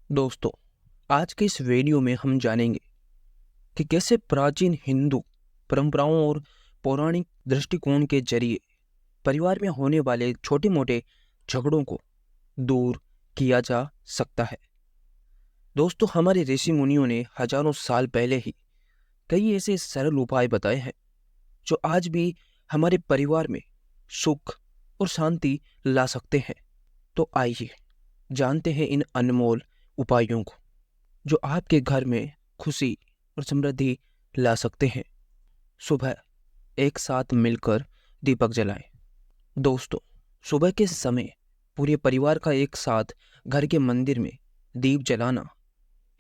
दोस्तों, आज के इस वीडियो में हम जानेंगे कि कैसे प्राचीन हिंदू परंपराओं और पौराणिक दृष्टिकोण के जरिए परिवार में होने वाले छोटे मोटे झगड़ों को दूर किया जा सकता है। दोस्तों, हमारे ऋषि मुनियों ने हजारों साल पहले ही कई ऐसे सरल उपाय बताए हैं जो आज भी हमारे परिवार में सुख और शांति ला सकते हैं। तो आइए जानते हैं इन अनमोल उपायों को जो आपके घर में खुशी और समृद्धि ला सकते हैं। सुबह एक साथ मिलकर दीपक जलाएं। दोस्तों, सुबह के समय पूरे परिवार का एक साथ घर के मंदिर में दीप जलाना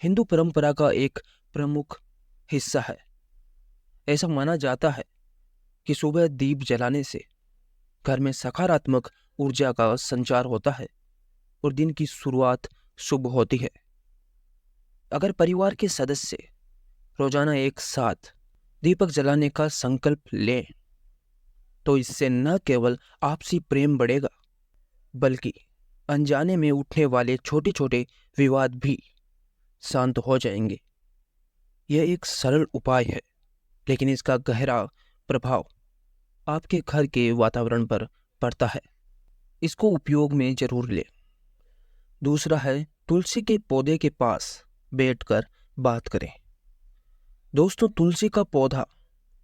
हिंदू परंपरा का एक प्रमुख हिस्सा है। ऐसा माना जाता है कि सुबह दीप जलाने से घर में सकारात्मक ऊर्जा का संचार होता है और दिन की शुरुआत शुभ होती है। अगर परिवार के सदस्य रोजाना एक साथ दीपक जलाने का संकल्प लें तो इससे न केवल आपसी प्रेम बढ़ेगा बल्कि अनजाने में उठने वाले छोटे छोटे विवाद भी शांत हो जाएंगे। यह एक सरल उपाय है, लेकिन इसका गहरा प्रभाव आपके घर के वातावरण पर पड़ता है। इसको उपयोग में जरूर लें। दूसरा है, तुलसी के पौधे के पास बैठकर बात करें। दोस्तों, तुलसी का पौधा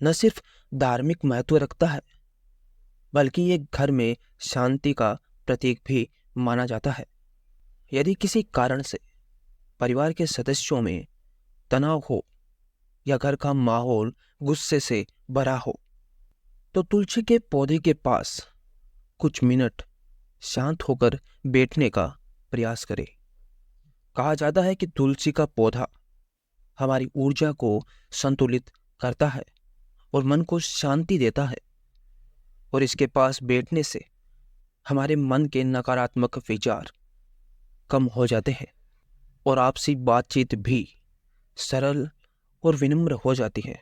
न सिर्फ धार्मिक महत्व रखता है बल्कि ये घर में शांति का प्रतीक भी माना जाता है। यदि किसी कारण से परिवार के सदस्यों में तनाव हो या घर का माहौल गुस्से से भरा हो तो तुलसी के पौधे के पास कुछ मिनट शांत होकर बैठने का प्रयास करें। कहा जाता है कि तुलसी का पौधा हमारी ऊर्जा को संतुलित करता है और मन को शांति देता है, और इसके पास बैठने से हमारे मन के नकारात्मक विचार कम हो जाते हैं और आपसी बातचीत भी सरल और विनम्र हो जाती है।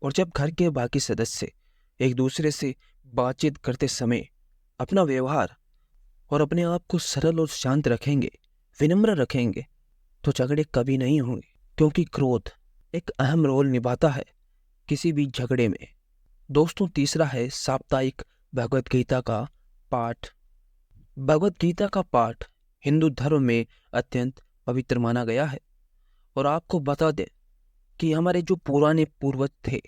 और जब घर के बाकी सदस्य एक दूसरे से बातचीत करते समय अपना व्यवहार और अपने आप को सरल और शांत रखेंगे, विनम्र रखेंगे, तो झगड़े कभी नहीं होंगे, क्योंकि क्रोध एक अहम रोल निभाता है किसी भी झगड़े में। दोस्तों, तीसरा है साप्ताहिक भगवत गीता का पाठ। भगवत गीता का पाठ हिंदू धर्म में अत्यंत पवित्र माना गया है। और आपको बता दें कि हमारे जो पुराने पूर्वज थे,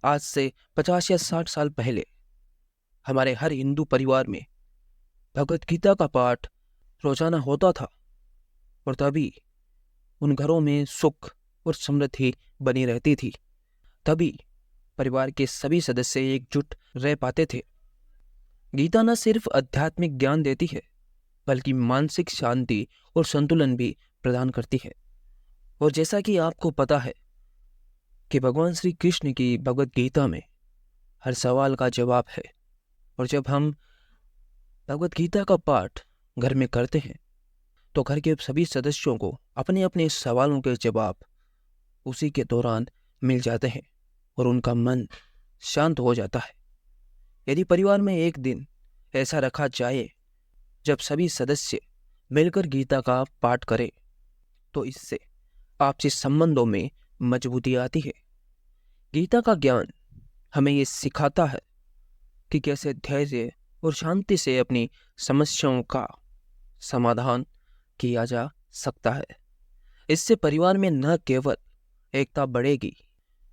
आज से 50 या 60 साल पहले हमारे हर हिंदू परिवार में भगवत गीता का पाठ रोजाना होता था, और तभी उन घरों में सुख और समृद्धि बनी रहती थी। तभी परिवार के सभी सदस्य एकजुट रह पाते थे। गीता न सिर्फ आध्यात्मिक ज्ञान देती है बल्कि मानसिक शांति और संतुलन भी प्रदान करती है। और जैसा कि आपको पता है कि भगवान श्री कृष्ण की भगवत गीता में हर सवाल का जवाब है, और जब हम भगवत गीता का पाठ घर में करते हैं तो घर के सभी सदस्यों को अपने अपने सवालों के जवाब उसी के दौरान मिल जाते हैं और उनका मन शांत हो जाता है। यदि परिवार में एक दिन ऐसा रखा जाए जब सभी सदस्य मिलकर गीता का पाठ करें तो इससे आपसी संबंधों में मजबूती आती है। गीता का ज्ञान हमें ये सिखाता है कि कैसे धैर्य और शांति से अपनी समस्याओं का समाधान किया जा सकता है। इससे परिवार में न केवल एकता बढ़ेगी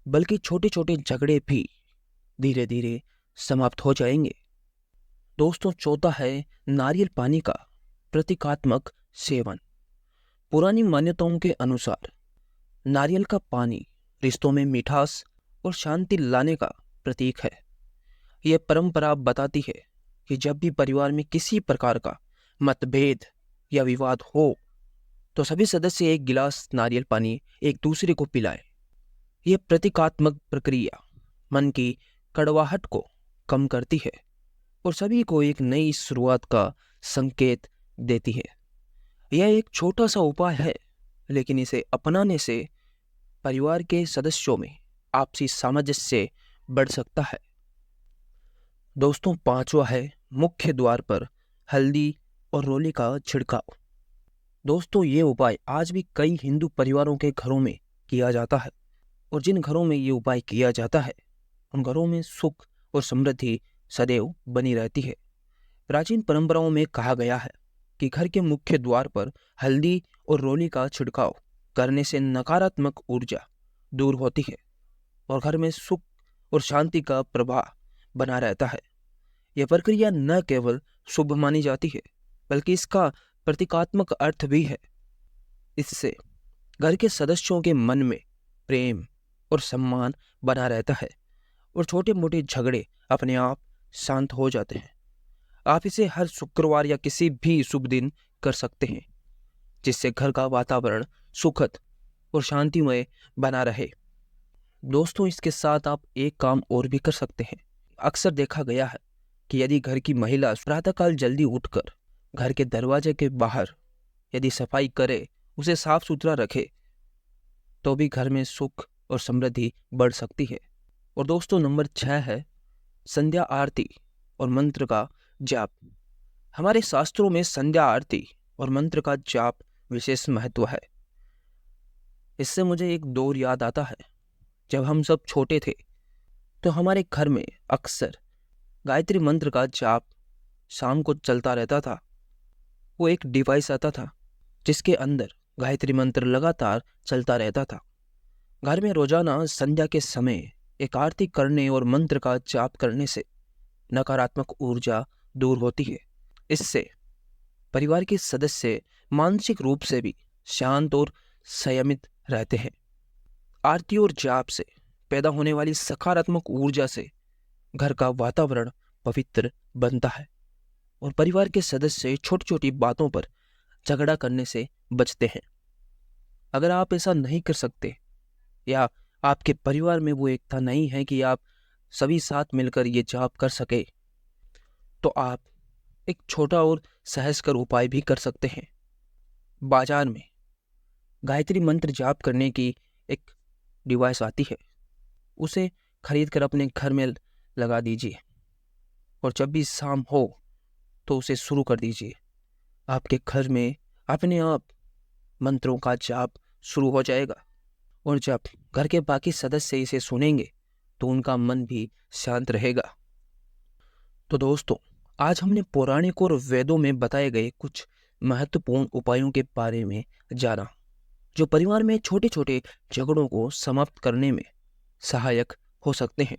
बल्कि छोटे छोटे झगड़े भी धीरे धीरे समाप्त हो जाएंगे। दोस्तों, चौथा है नारियल पानी का प्रतीकात्मक सेवन। पुरानी मान्यताओं के अनुसार नारियल का पानी रिश्तों में मिठास और शांति लाने का प्रतीक है। यह परंपरा बताती है कि जब भी परिवार में किसी प्रकार का मतभेद या विवाद हो तो सभी सदस्य एक गिलास नारियल पानी एक दूसरे को पिलाएं। यह प्रतीकात्मक प्रक्रिया मन की कड़वाहट को कम करती है और सभी को एक नई शुरुआत का संकेत देती है। यह एक छोटा सा उपाय है, लेकिन इसे अपनाने से परिवार के सदस्यों में आपसी सामंजस्य बढ़ सकता है। दोस्तों, पांचवा है मुख्य द्वार पर हल्दी और रोली का छिड़काव। दोस्तों, ये उपाय आज भी कई हिंदू परिवारों के घरों में किया जाता है और जिन घरों में ये उपाय किया जाता है उन घरों में सुख और समृद्धि सदैव बनी रहती है। प्राचीन परंपराओं में कहा गया है कि घर के मुख्य द्वार पर हल्दी और रोली का छिड़काव करने से नकारात्मक ऊर्जा दूर होती है और घर में सुख और शांति का प्रवाह बना रहता है। यह प्रक्रिया न केवल शुभ मानी जाती है बल्कि इसका प्रतीकात्मक अर्थ भी है। इससे घर के सदस्यों के मन में प्रेम और सम्मान बना रहता है और छोटे मोटे झगड़े अपने आप शांत हो जाते हैं। आप इसे हर शुक्रवार या किसी भी शुभ दिन कर सकते हैं, जिससे घर का वातावरण सुखद और शांतिमय बना रहे। दोस्तों, इसके साथ आप एक काम और भी कर सकते हैं। अक्सर देखा गया है कि यदि घर की महिला प्रातःकाल जल्दी उठकर घर के दरवाजे के बाहर यदि सफाई करे, उसे साफ सुथरा रखे, तो भी घर में सुख और समृद्धि बढ़ सकती है। और दोस्तों, नंबर 6 है संध्या आरती और मंत्र का जाप। हमारे शास्त्रों में संध्या आरती और मंत्र का जाप विशेष महत्व है। इससे मुझे एक दौर याद आता है। जब हम सब छोटे थे तो हमारे घर में अक्सर गायत्री मंत्र का जाप शाम को चलता रहता था। वो एक डिवाइस आता था जिसके अंदर गायत्री मंत्र लगातार चलता रहता था। घर में रोजाना संध्या के समय एक आरती करने और मंत्र का जाप करने से नकारात्मक ऊर्जा दूर होती है। इससे परिवार के सदस्य मानसिक रूप से भी शांत और संयमित रहते हैं। आरती और जाप से पैदा होने वाली सकारात्मक ऊर्जा से घर का वातावरण पवित्र बनता है और परिवार के सदस्य छोटी छोटी बातों पर झगड़ा करने से बचते हैं। अगर आप ऐसा नहीं कर सकते या आपके परिवार में वो एकता नहीं है कि आप सभी साथ मिलकर ये जाप कर सके, तो आप एक छोटा और सहजकर उपाय भी कर सकते हैं। बाजार में गायत्री मंत्र जाप करने की एक डिवाइस आती है, उसे खरीद कर अपने घर में लगा दीजिए और जब भी शाम हो तो उसे शुरू कर दीजिए। आपके घर में अपने आप मंत्रों का जाप शुरू हो जाएगा और जब घर के बाकी सदस्य इसे सुनेंगे तो उनका मन भी शांत रहेगा। तो दोस्तों, आज हमने पौराणिक और वेदों में बताए गए कुछ महत्वपूर्ण उपायों के बारे में जाना, जो परिवार में छोटे छोटे झगड़ों को समाप्त करने में सहायक हो सकते हैं।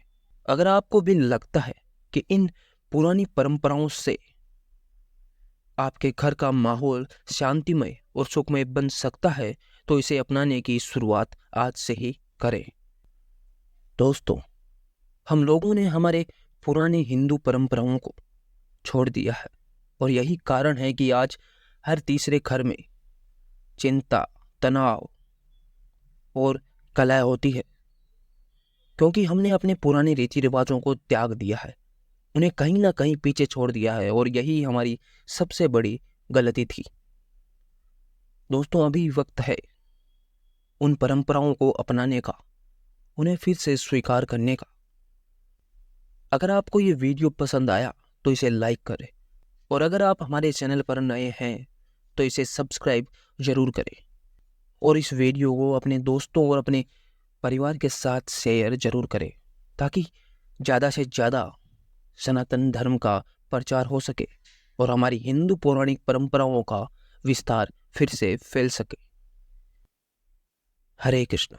अगर आपको भी लगता है कि इन पुरानी परंपराओं से आपके घर का माहौल शांतिमय और सुखमय बन सकता है, तो इसे अपनाने की शुरुआत आज से ही करें। दोस्तों, हम लोगों ने हमारे पुराने हिंदू परंपराओं को छोड़ दिया है और यही कारण है कि आज हर तीसरे घर में चिंता, तनाव और कलह होती है, क्योंकि हमने अपने पुराने रीति रिवाजों को त्याग दिया है, उन्हें कहीं ना कहीं पीछे छोड़ दिया है और यही हमारी सबसे बड़ी गलती थी। दोस्तों, अभी वक्त है उन परंपराओं को अपनाने का, उन्हें फिर से स्वीकार करने का। अगर आपको ये वीडियो पसंद आया तो इसे लाइक करें और अगर आप हमारे चैनल पर नए हैं तो इसे सब्सक्राइब जरूर करें और इस वीडियो को अपने दोस्तों और अपने परिवार के साथ शेयर जरूर करें, ताकि ज़्यादा से ज़्यादा सनातन धर्म का प्रचार हो सके और हमारी हिंदू पौराणिक परंपराओं का विस्तार फिर से फैल सके। हरे कृष्ण।